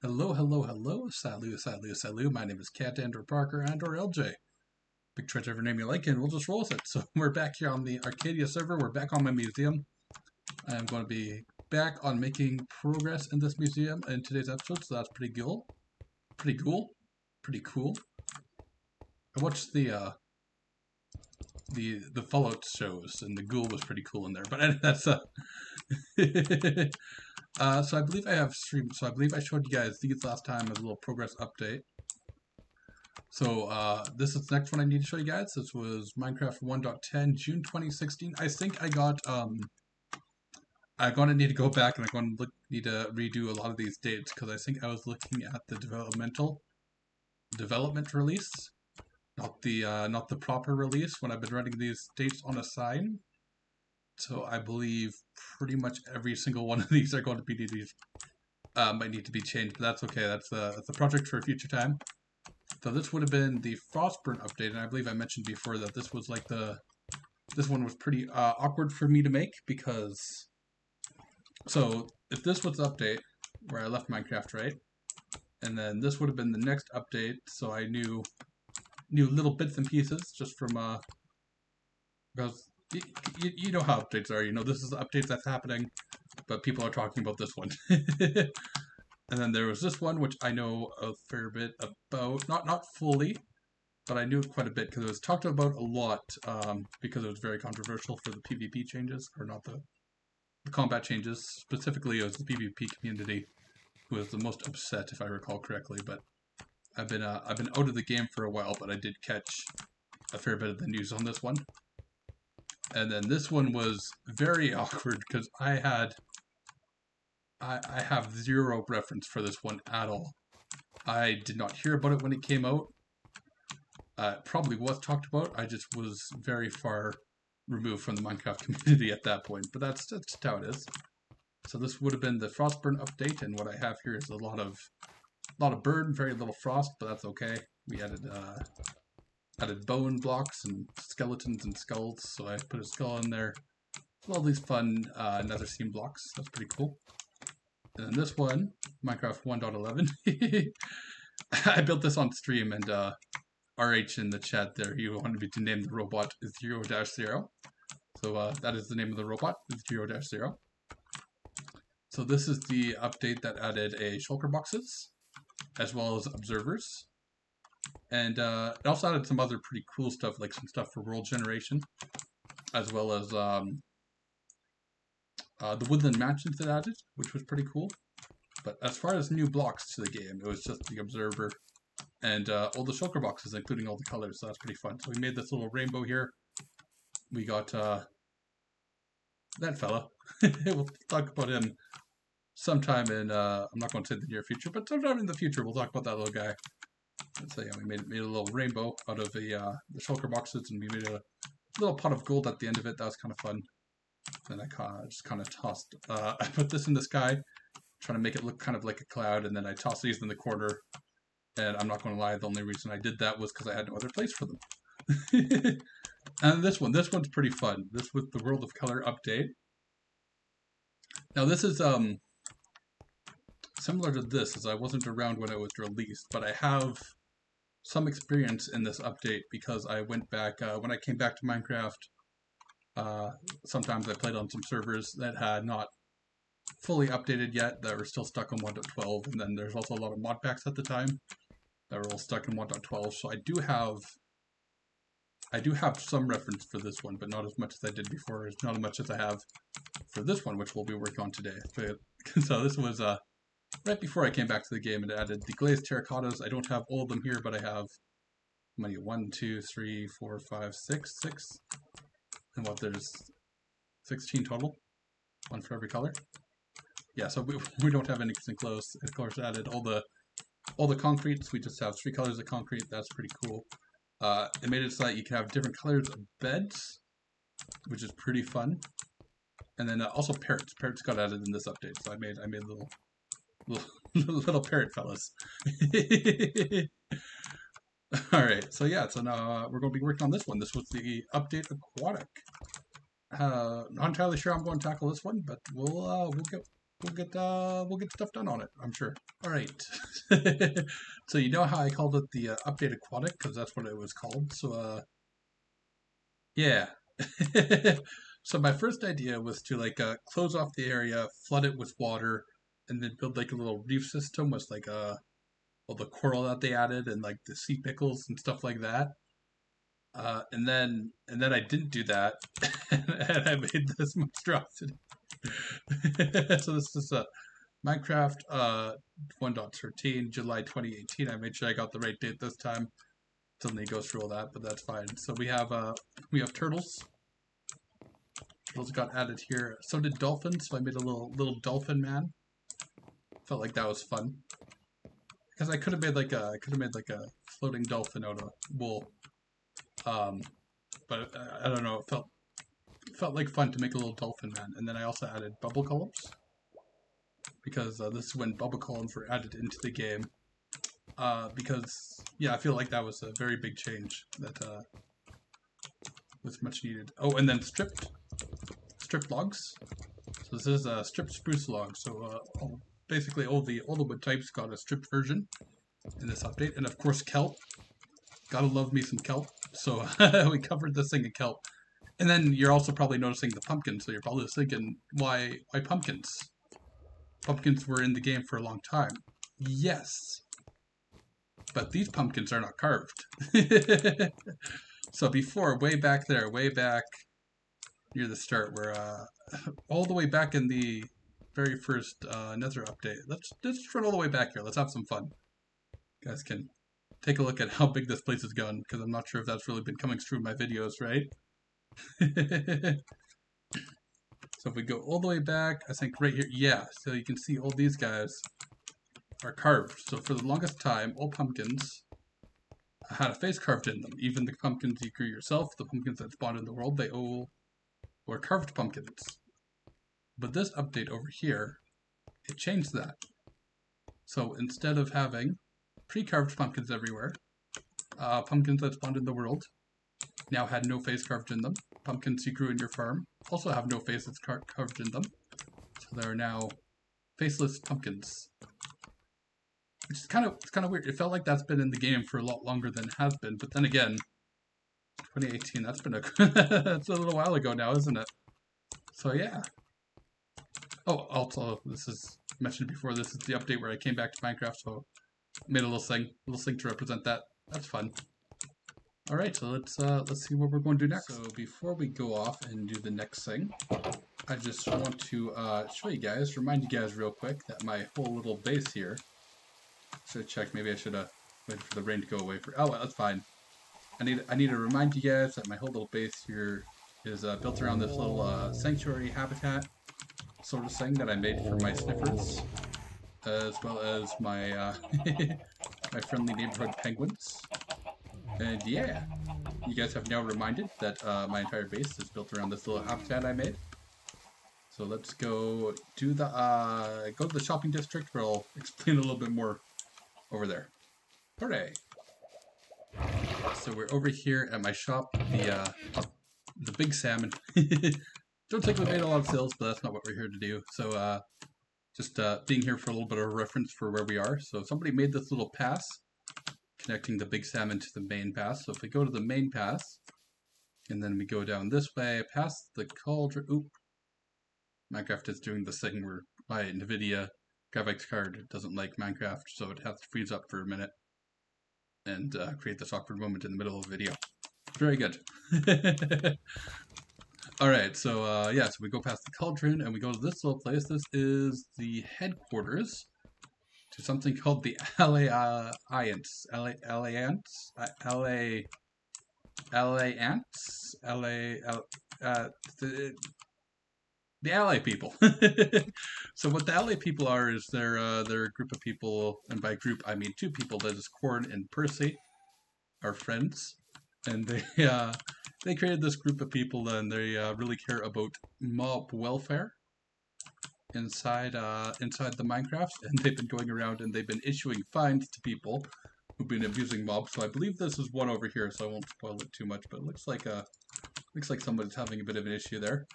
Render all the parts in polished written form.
Hello, hello, hello. Salut. My name is Cat Andrew Parker and/or LJ. Pick whichever name you like, and we'll just roll with it. So we're back here on the Arcadia server. We're back on my museum. I'm going to be back on making progress in this museum in today's episode. So that's pretty cool. Pretty cool. I watched the Fallout shows, and the ghoul was pretty cool in there. But that's so I believe I have streamed. So I believe I showed you guys these last time as a little progress update. So this is the next one I need to show you guys. This was Minecraft 1.10 June 2016. I think I'm gonna need to go back and I'm gonna need to redo a lot of these dates because I think I was looking at the development release, not the proper release when I've been running these dates on a sign. So I believe pretty much every single one of these are going to be might need to be changed, but that's okay. That's a project for a future time. So this would have been the Frostburn update, and I believe I mentioned before that this was like this one was pretty awkward for me to make because, so if this was the update where I left Minecraft, right, and then this would have been the next update, so I knew little bits and pieces just from because you know how updates are. You know, this is the updates that's happening, but people are talking about this one. And then there was this one, which I know a fair bit about, not fully, but I knew quite a bit because it was talked about a lot because it was very controversial for the PvP changes, or not the combat changes. Specifically, it was the PvP community who was the most upset, if I recall correctly. But I've been out of the game for a while, but I did catch a fair bit of the news on this one. And then this one was very awkward because I have zero reference for this one at all. I did not hear about it when it came out. It probably was talked about. I just was very far removed from the Minecraft community at that point. But that's just how it is. So this would have been the Frostburn update, and what I have here is a lot of burn, very little frost, but that's okay. We added bone blocks and skeletons and skulls, so I put a skull in there. All these fun nether seam blocks. That's pretty cool. And then this one, Minecraft 1.11. I built this on stream, and RH in the chat there, he wanted me to name the robot 0-0. So that is the name of the robot, 0-0. So this is the update that added a shulker boxes, as well as observers. And it also added some other pretty cool stuff, like some stuff for world generation, as well as the woodland mansions that added, which was pretty cool. But as far as new blocks to the game, it was just the observer and all the shulker boxes, including all the colors, so that's pretty fun. So we made this little rainbow here. We got that fella. We'll talk about him sometime in, I'm not going to say the near future, but sometime in the future we'll talk about that little guy. So yeah, we made a little rainbow out of the shulker boxes, and we made a little pot of gold at the end of it. That was kind of fun. Then I just kind of tossed, I put this in the sky, trying to make it look kind of like a cloud, and then I tossed these in the corner. And I'm not going to lie, the only reason I did that was because I had no other place for them. And this one's pretty fun. This was the World of Color update. Now this is similar to this, as I wasn't around when it was released, but I have some experience in this update because I went back, when I came back to Minecraft, sometimes I played on some servers that had not fully updated yet, that were still stuck on 1.12, and then there's also a lot of mod packs at the time that were all stuck in 1.12, so I do have some reference for this one, but not as much as I did before, not as much as I have for this one, which we'll be working on today. So this was right before I came back to the game, and it added the glazed terracottas. I don't have all of them here, but I have, how many? 1, 2, 3, 4, 5, 6, and what, there's 16 total, one for every color. Yeah, so we don't have anything close. Of course, added all the concretes. We just have 3 colors of concrete. That's pretty cool. It made it so that you can have different colors of beds, which is pretty fun. And then also parrots. Parrots got added in this update, so I made little parrot fellas. All right, so yeah, so now we're going to be working on this one. This was the update aquatic. Not entirely sure I'm going to tackle this one, but we'll go. we'll get stuff done on it, I'm sure. All right. So you know how I called it the update aquatic, because that's what it was called. So yeah. So my first idea was to like close off the area, flood it with water, and then build like a little reef system with like well, the coral that they added and like the sea pickles and stuff like that. And then I didn't do that, and I made this monstrosity. So this is a Minecraft 1.13 July 2018. I made sure I got the right date this time. Still need to go through all that, but that's fine. So we have turtles. Turtles got added here. So did dolphins. So I made a little dolphin man. Felt like that was fun because I could have made like a floating dolphin out of wool. But I don't know. It felt like fun to make a little dolphin man. And then I also added bubble columns because this is when bubble columns were added into the game. Because yeah, I feel like that was a very big change that was much needed. Oh, and then stripped logs. So this is a stripped spruce log. So basically all the wood types got a stripped version in this update, and of course kelp. Gotta love me some kelp. So we covered this thing in kelp. And then you're also probably noticing the pumpkins. So you're probably thinking, why pumpkins? Pumpkins were in the game for a long time. Yes. But these pumpkins are not carved. So before, way back near the start, where all the way back in the very first Nether update. Let's run all the way back here. Let's have some fun. You guys can take a look at how big this place has gone, because I'm not sure if that's really been coming through my videos, right? So if we go all the way back, I think right here, yeah, so you can see all these guys are carved. So for the longest time, all pumpkins had a face carved in them. Even the pumpkins you grew yourself, the pumpkins that spawned in the world, they all were carved pumpkins. But this update over here, it changed that. So instead of having pre-carved pumpkins everywhere, pumpkins that spawned in the world now had no face carved in them. Pumpkins you grew in your farm also have no faces carved in them. So there are now faceless pumpkins. Which is kind of weird. It felt like that's been in the game for a lot longer than it has been, but then again, 2018, that's been that's a little while ago now, isn't it? So yeah. Oh, also, this is mentioned before, this is the update where I came back to Minecraft, so I made a little thing to represent that. That's fun. Alright, so let's see what we're going to do next. So before we go off and do the next thing, I just want to show you guys, remind you guys real quick that my whole little base here, should have checked, maybe I should have waited for the rain to go away for, oh well, that's fine. I need to remind you guys that my whole little base here is built around this little sanctuary habitat sort of thing that I made for my sniffers, as well as my my friendly neighborhood penguins. And yeah, you guys have now reminded that my entire base is built around this little habitat I made. So let's go do the go to the shopping district, where I'll explain a little bit more over there. Hooray! So we're over here at my shop, the big salmon. Don't think we made a lot of sales, but that's not what we're here to do. So just being here for a little bit of a reference for where we are. So somebody made this little pass connecting the big salmon to the main pass. So if we go to the main pass, and then we go down this way, past the cauldron. Oop. Minecraft is doing this thing where my NVIDIA graphics card doesn't like Minecraft, so it has to freeze up for a minute and create this awkward moment in the middle of the video. Very good. Alright, so yeah, so we go past the cauldron and we go to this little place. This is the headquarters to something called the Alliance. The Ally people. So what the Ally people are is they're a group of people, and by group I mean two people. That is Corn and Percy, our friends, and they created this group of people, and they really care about mob welfare inside the Minecraft, and they've been going around and they've been issuing fines to people who've been abusing mobs. So I believe this is one over here, so I won't spoil it too much, but it looks like somebody's having a bit of an issue there.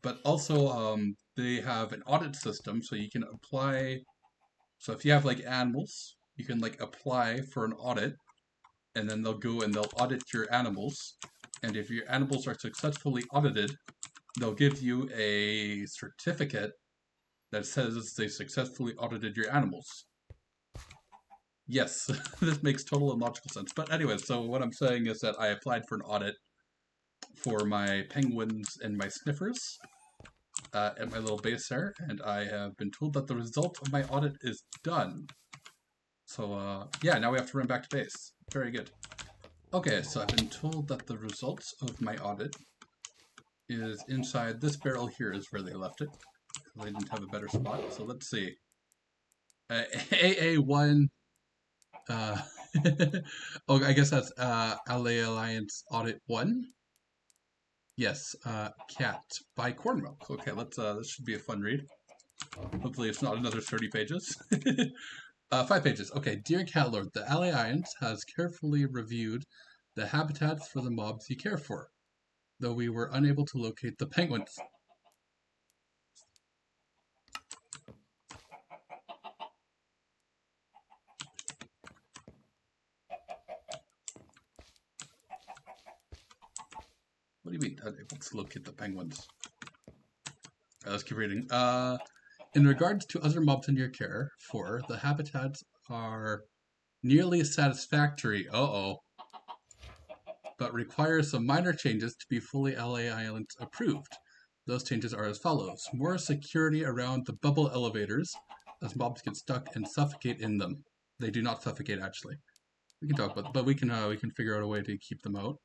but also they have an audit system, so you can apply. So if you have like animals, you can like apply for an audit, and then they'll go and they'll audit your animals. And if your animals are successfully audited, they'll give you a certificate that says they successfully audited your animals. Yes, this makes total and logical sense. But anyway, so what I'm saying is that I applied for an audit for my penguins and my sniffers at my little base there, and I have been told that the result of my audit is done. So yeah, now we have to run back to base. Very good. Okay, so I've been told that the results of my audit is inside this barrel here is where they left it. They didn't have a better spot, so let's see. AA1, oh, I guess that's LA Alliance Audit 1. Yes, Cat by Cornmilk. Okay, let's, this should be a fun read. Hopefully it's not another 30 pages. 5 pages. Okay, dear Catlord, the Alliance has carefully reviewed the habitats for the mobs you care for, though we were unable to locate the penguins. What do you mean, unable to locate the penguins? Let's keep reading. In regards to other mobs in your care, for the habitats are nearly satisfactory, but require some minor changes to be fully LA Island approved. Those changes are as follows. More security around the bubble elevators, as mobs get stuck and suffocate in them. They do not suffocate, actually. We can talk about, but we can figure out a way to keep them out.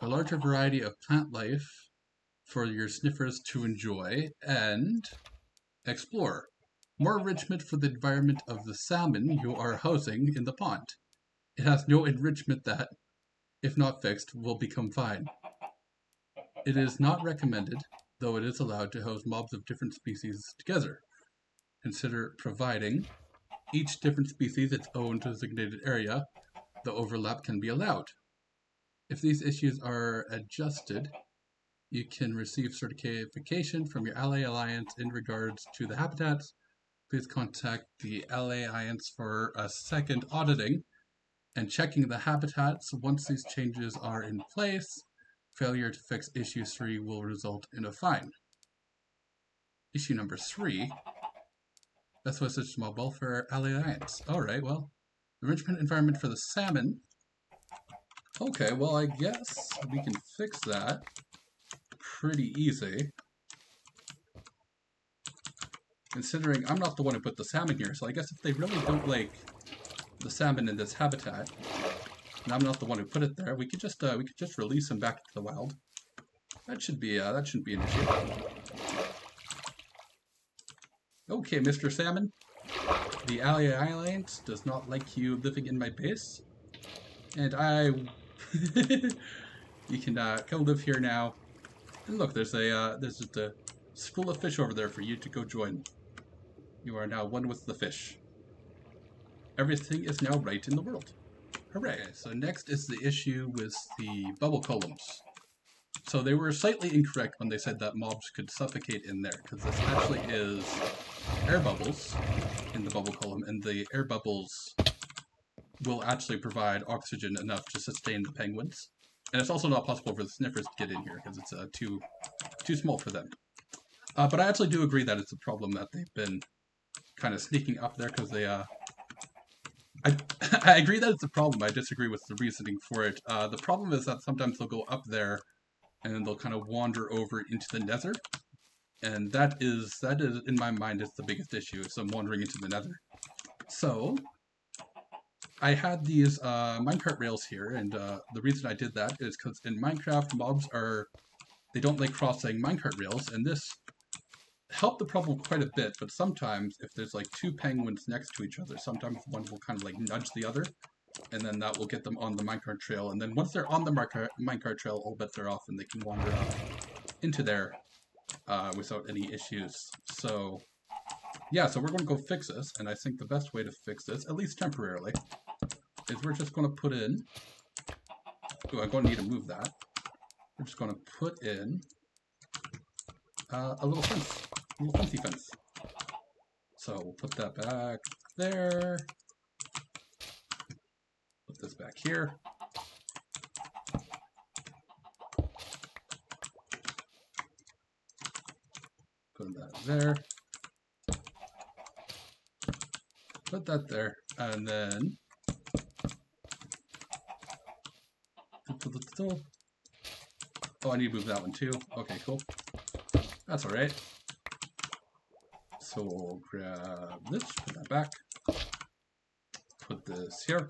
A larger variety of plant life for your sniffers to enjoy, and explore. More enrichment for the environment of the salmon you are housing in the pond. It has no enrichment that, if not fixed, will become fine. It is not recommended, though it is allowed to house mobs of different species together. Consider providing each different species its own designated area. The overlap can be allowed. If these issues are adjusted, you can receive certification from your LA Alliance in regards to the habitats. Please contact the LA Alliance for a second auditing and checking the habitats. Once these changes are in place, failure to fix issue 3 will result in a fine. Issue number 3. That's what's such small welfare LA Alliance. Alright, well, enrichment environment for the salmon. Okay, well, I guess we can fix that pretty easy. Considering I'm not the one who put the salmon here, so I guess if they really don't like the salmon in this habitat, and I'm not the one who put it there, we could just release them back to the wild. That shouldn't be an issue. Okay, Mr. Salmon, the LA Alliance does not like you living in my base, and you can come live here now. And look, there's just a school of fish over there for you to go join. You are now one with the fish. Everything is now right in the world. Hooray! So next is the issue with the bubble columns. So they were slightly incorrect when they said that mobs could suffocate in there, because this actually is air bubbles in the bubble column, and the air bubbles will actually provide oxygen enough to sustain the penguins. And it's also not possible for the sniffers to get in here, because it's too small for them. But I actually do agree that it's a problem that they've been kind of sneaking up there, because they, I agree that it's a problem. I disagree with the reasoning for it. The problem is that sometimes they'll go up there, and then they'll kind of wander over into the nether. And that is, in my mind, is the biggest issue, is them wandering into the nether. So I had these minecart rails here, and the reason I did that is because in Minecraft, mobs they don't like crossing minecart rails, and this helped the problem quite a bit, but sometimes if there's like 2 penguins next to each other, sometimes one will kind of like nudge the other, and then that will get them on the minecart trail, and then once they're on the minecart trail, all bets are off, and they can wander up into there without any issues. So yeah, so we're going to go fix this, and I think the best way to fix this, at least temporarily, is we're just going to put in, I'm going to need to move that, we're just going to put in a little fence, a little fancy fence. So we'll put that back there. Put this back here. Put that there. Put that there, and then oh, I need to move that one too. Okay, cool. That's all right. So we'll grab this, put that back. Put this here.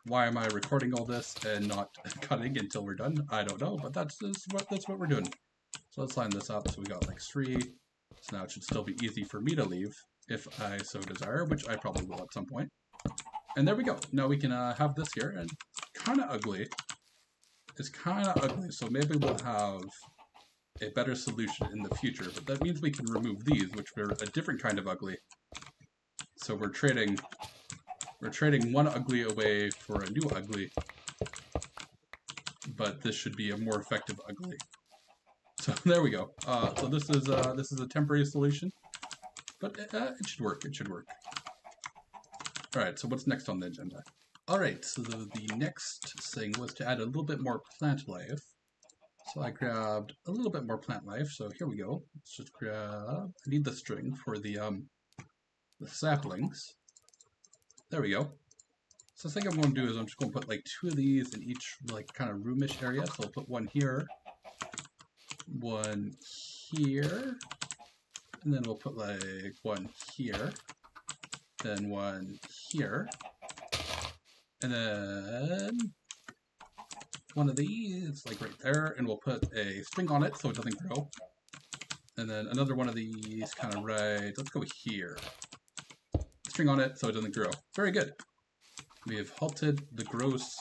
Why am I recording all this and not cutting until we're done? I don't know, but that's what we're doing. So let's line this up. So we got like 3. So now it should still be easy for me to leave if I so desire, which I probably will at some point. And there we go. Now we can have this here, and kind of ugly. It's kind of ugly, so maybe we'll have a better solution in the future. But that means we can remove these, which are a different kind of ugly. So we're trading one ugly away for a new ugly. But this should be a more effective ugly. So there we go. So this is a temporary solution, but it should work. It should work. All right. So what's next on the agenda? All right. So the next thing was to add a little bit more plant life. So I grabbed a little bit more plant life. So here we go. Let's just grab. I need the string for the saplings. There we go. So the thing I'm going to do is I'm just going to put like 2 of these in each like kind of roomish area. So I'll put one here. One here, and then we'll put like one here, then one here, and then one of these like right there, and we'll put a string on it so it doesn't grow, and then another one of these kind of right, let's go here, string on it so it doesn't grow. Very good. We have halted the growth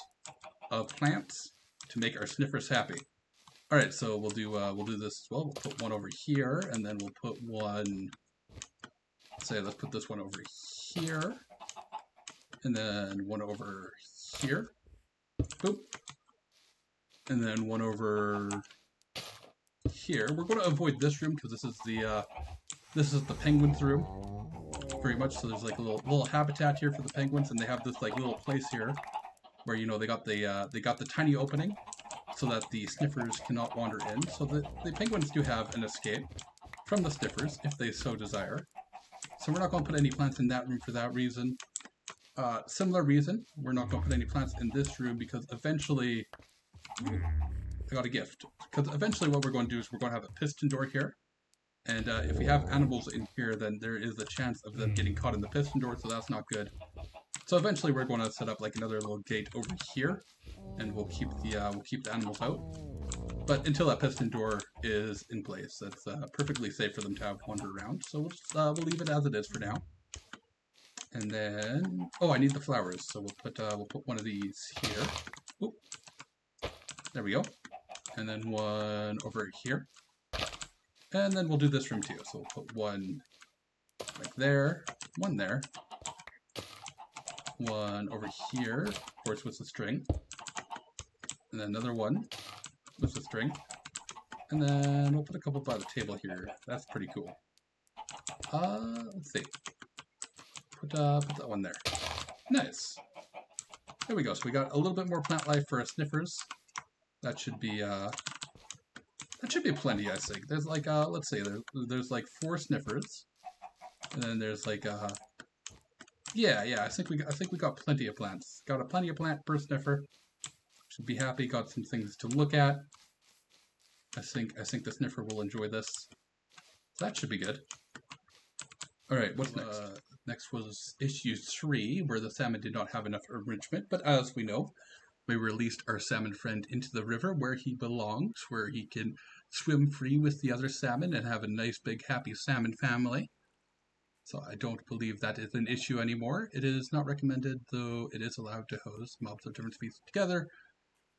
of plants to make our sniffers happy. All right, so we'll do this as well. We'll put one over here, and then we'll put one. Let's put this one over here, and then one over here. Boop, and then one over here. We're going to avoid this room because this is the penguins' room, pretty much. So there's like a little habitat here for the penguins, and they have this like little place here where they got the tiny opening, so that the sniffers cannot wander in, so that the penguins do have an escape from the sniffers if they so desire. So we're not going to put any plants in that room for that reason. Similar reason, we're not going to put any plants in this room because eventually, I got a gift. Because eventually what we're going to do is we're going to have a piston door here. And if we have animals in here, then there is a chance of them getting caught in the piston door, so that's not good. So eventually we're going to set up like another little gate over here, and we'll keep the animals out. But until that piston door is in place, that's perfectly safe for them to have wander around. So we'll leave it as it is for now. And then, oh, I need the flowers, so we'll put one of these here. Oop. There we go. And then one over here. And then we'll do this room too. So we'll put one like there, one there, one over here, of course with the string, and then another one with the string, and then we'll put a couple by the table here. That's pretty cool. Let's see. Put that one there. Nice. There we go. So we got a little bit more plant life for our sniffers. That should be plenty, I think. There's like let's say there's like 4 sniffers, and then there's like yeah, I think we got plenty of plants. Got a plenty of plant per sniffer. Should be happy. Got some things to look at. I think the sniffer will enjoy this. So that should be good. All right, what's next? Next was issue 3, where the salmon did not have enough enrichment, but as we know, we released our salmon friend into the river where he belongs, where he can swim free with the other salmon and have a nice big happy salmon family. So I don't believe that is an issue anymore. It is not recommended, though it is allowed to host mobs of different species together,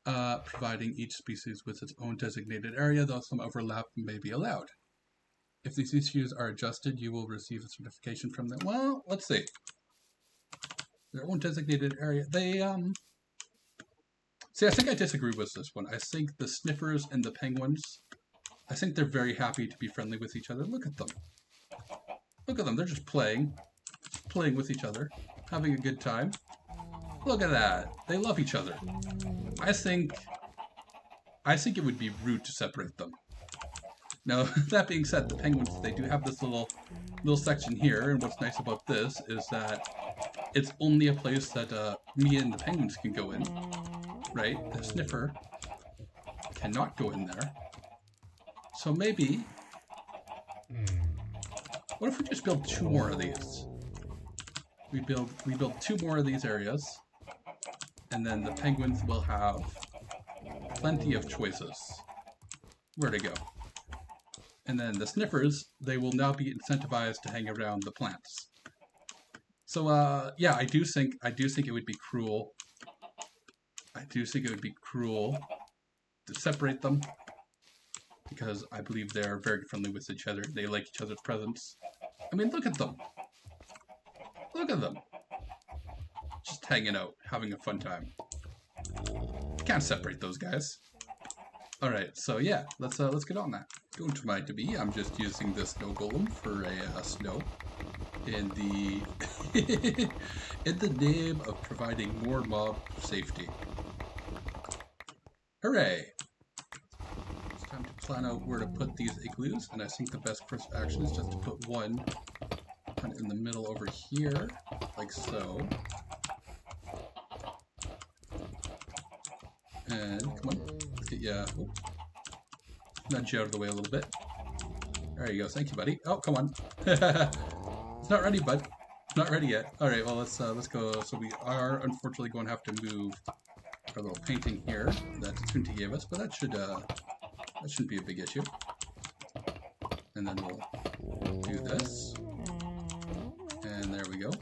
providing each species with its own designated area, though some overlap may be allowed. If these issues are adjusted, you will receive a certification from them. Well, let's see. Their own designated area. They, see, I think I disagree with this one. I think the sniffers and the penguins I think they're very happy to be friendly with each other. Look at them. Look at them. They're just playing with each other, having a good time. Look at that. They love each other. I think it would be rude to separate them. Now, that being said, the penguins, they do have this little section here, and what's nice about this is that it's only a place that me and the penguins can go in, right? The sniffer cannot go in there. So maybe, what if we just build 2 more of these? We build 2 more of these areas, and then the penguins will have plenty of choices where to go. And then the sniffers, they will now be incentivized to hang around the plants. So yeah, I do think it would be cruel. I do think it would be cruel to separate them, because I believe they're very friendly with each other. They like each other's presence. I mean, look at them. Look at them. Just hanging out, having a fun time. Can't separate those guys. Alright, so yeah, let's get on that. Don't mind me, I'm just using the snow golem for a snow in the in the name of providing more mob safety. Hooray! It's time to plan out where to put these igloos, and I think the best course of action is just to put one kind of in the middle over here, like so. And come on, let's get you. Oh, nudge you out of the way a little bit. There you go. Thank you, buddy. Oh, come on. It's not ready, bud. It's not ready yet. All right. Well, let's go. So we are unfortunately going to have to move our little painting here that Tunti gave us, but that shouldn't be a big issue. And then we'll do this, and there we go.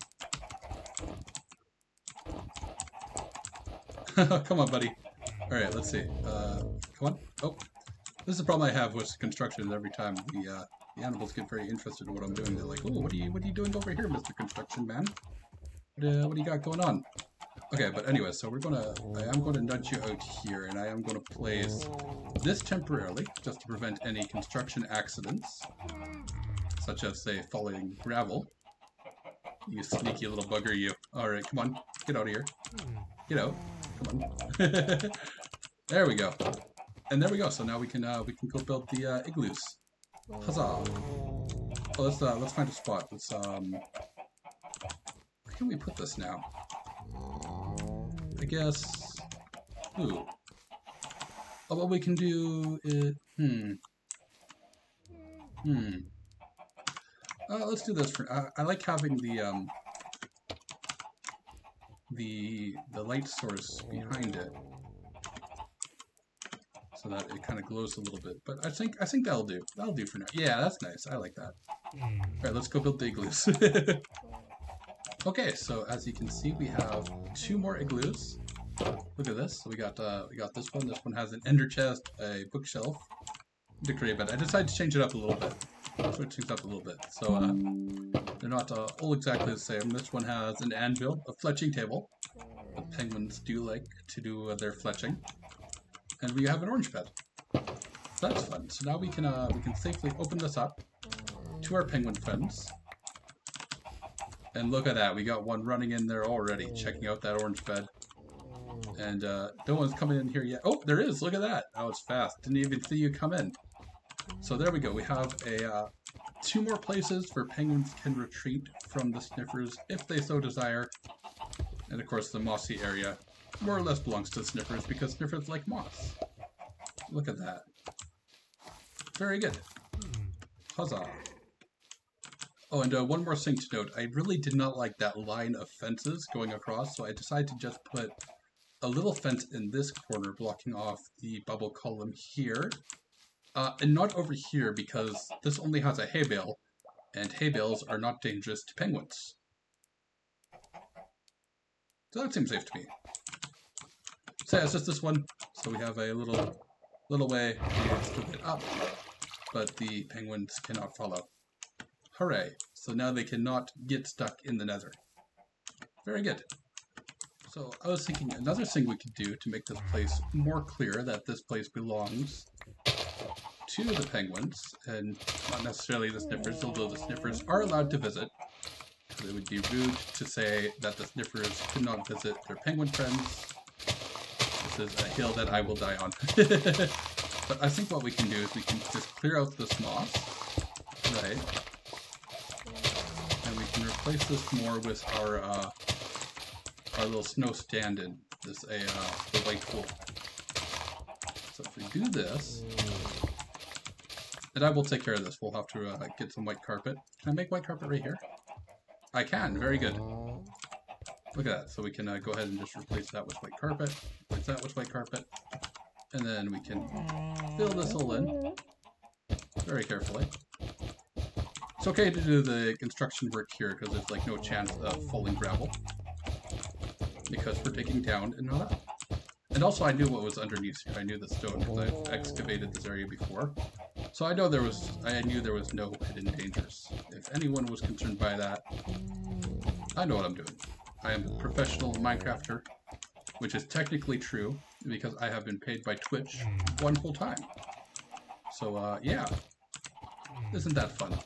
Come on, buddy. Alright, let's see. Come on. Oh, this is the problem I have with construction. Every time the animals get very interested in what I'm doing, they're like, "Oh, what are you doing over here, Mr. Construction Man? What do you got going on?" Okay, but anyway, so I am going to nudge you out here, and I am going to place this temporarily, just to prevent any construction accidents, such as, say, falling gravel. You sneaky little bugger, you. Alright, come on. Get out of here. Get out. Come on. There we go. And there we go. So now we can go build the igloos. Huzzah! Well, let's find a spot. Let's where can we put this now? I guess. Ooh. Oh, what we can do is let's do this for. I like having the light source behind it, so that it kind of glows a little bit. But I think that'll do. That'll do for now. Yeah, that's nice. I like that. All right, let's go build the igloos. Okay, so as you can see, we have 2 more igloos. Look at this. So we got this one. This one has an ender chest, a bookshelf, decorated bed. I decided to change it up a little bit. Switch things up a little bit. So they're not all exactly the same. This one has an anvil, a fletching table. The penguins do like to do their fletching, and we have an orange bed. So that's fun. So now we can safely open this up to our penguin friends. And look at that, we got one running in there already, checking out that orange bed. And no one's coming in here yet. Oh, there is, look at that. That was fast, didn't even see you come in. So there we go, we have 2 more places where penguins can retreat from the sniffers if they so desire. And of course the mossy area more or less belongs to the sniffers because sniffers like moss. Look at that. Very good. Huzzah. Oh, and one more thing to note. I really did not like that line of fences going across, so I decided to just put a little fence in this corner blocking off the bubble column here. And not over here because this only has a hay bale, and hay bales are not dangerous to penguins. So that seems safe to me. So yeah, it's just this one. So we have a little way to still get up, but the penguins cannot follow. Hooray! So now they cannot get stuck in the nether. Very good. So I was thinking another thing we could do to make this place more clear that this place belongs to the penguins, and not necessarily the sniffers, although the sniffers are allowed to visit. Because it would be rude to say that the sniffers could not visit their penguin friends. This is a hill that I will die on. But I think what we can do is we can just clear out this moss, right? And we can replace this more with our little snow stand-in, the white wool. So if we do this, and I will take care of this. We'll have to get some white carpet. Can I make white carpet right here? I can. Very good. Look at that. So we can go ahead and just replace that with white carpet. Replace that with white carpet. And then we can fill this all in very carefully. It's okay to do the construction work here because there's like no chance of falling gravel. Because we're digging down and not up. And also I knew what was underneath here. I knew the stone because I've excavated this area before. So I knew there was no hidden dangers. If anyone was concerned by that, I know what I'm doing. I am a professional Minecrafter, which is technically true because I have been paid by Twitch one whole time. So yeah, isn't that fun?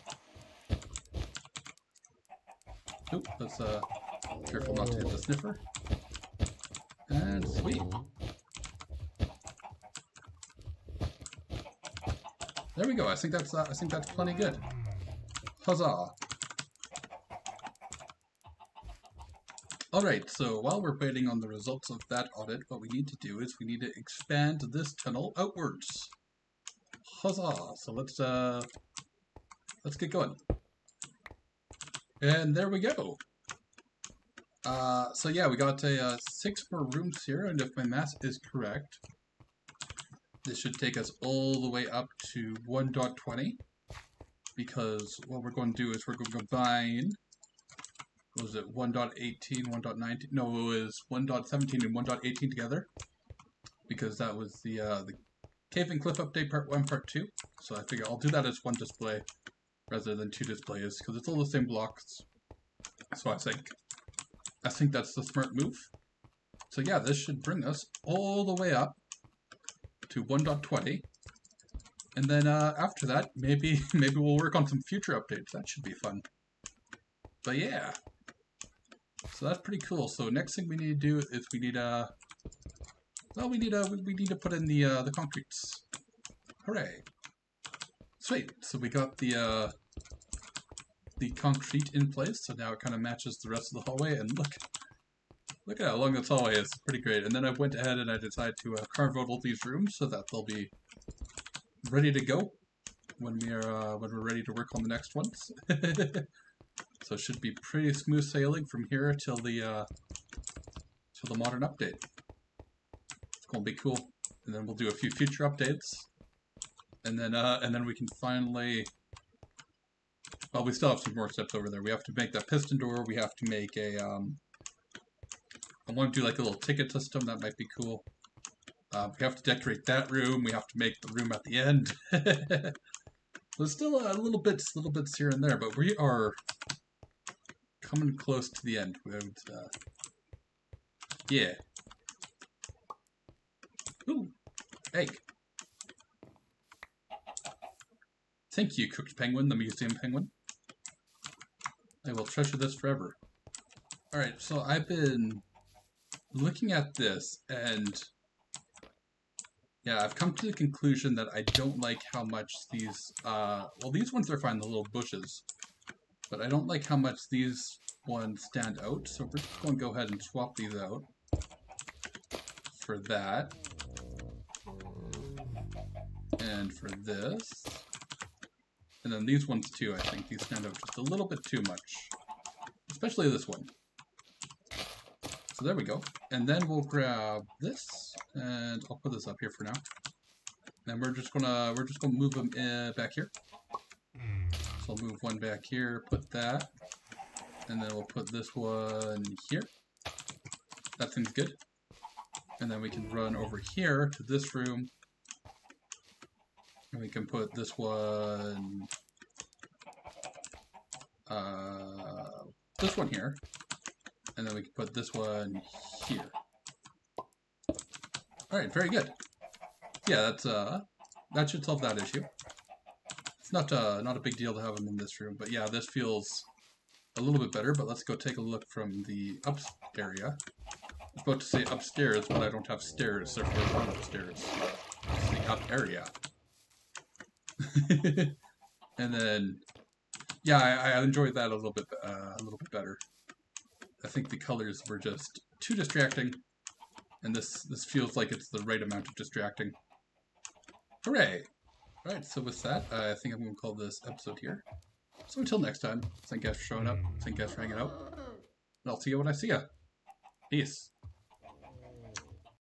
Oop, let's careful not to hit the sniffer. And sweet. There we go. I think that's plenty good. Huzzah! Alright, so while we're waiting on the results of that audit, what we need to do is we need to expand this tunnel outwards. Huzzah! So let's get going. And there we go. So yeah, we got 6 more rooms here, and if my math is correct, this should take us all the way up to 1.20, because what we're going to do is we're going to combine, what was it, 1.18, 1.19, no, it was 1.17 and 1.18 together, because that was the Cave and Cliff Update Part 1, Part 2, so I figure I'll do that as one display rather than 2 displays, because it's all the same blocks, so I think that's the smart move. So yeah, this should bring us all the way up to 1.20, and then after that, maybe we'll work on some future updates. That should be fun. But yeah, so that's pretty cool. So next thing we need to do is we need to put in the concretes. Hooray! Sweet. So we got the concrete in place. So now it kind of matches the rest of the hallway, and look at how long this hallway is. Pretty great. And then I went ahead and I decided to carve out all these rooms so that they'll be ready to go when we're ready to work on the next ones. So it should be pretty smooth sailing from here till the modern update. It's gonna be cool. And then we'll do a few future updates, and then we can finally. Well, we still have some more steps over there. We have to make that piston door. We have to make a I want to do like a little ticket system. That might be cool. We have to decorate that room. We have to make the room at the end. There's still little bits here and there, but we are coming close to the end. Yeah. Ooh, egg. Thank you, Cooked Penguin, the museum penguin. I will treasure this forever. Alright, so I've been looking at this, and yeah, I've come to the conclusion that I don't like how much these, well, these ones are fine, the little bushes, but I don't like how much these ones stand out, so we're just going to go ahead and swap these out for that, and for this, and then these ones too. I think these stand out just a little bit too much, especially this one. So there we go, and then we'll grab this, and I'll put this up here for now. And we're just gonna move them back here. So I'll move one back here, put that, and then we'll put this one here. That seems good. And then we can run over here to this room, and we can put this one, here. And then we can put this one here. Alright, very good. Yeah, that should solve that issue. It's not a big deal to have them in this room, but yeah, this feels a little bit better. But let's go take a look from the up area. I was about to say upstairs, but I don't have stairs, therefore it's not upstairs. It's the up area. And then, yeah, I enjoyed that a little bit better. I think the colors were just too distracting, and this feels like it's the right amount of distracting. Hooray! Alright, so with that, I think I'm going to call this episode here. So until next time, thank you guys for showing up, thank you guys for hanging out, and I'll see you when I see ya. Peace.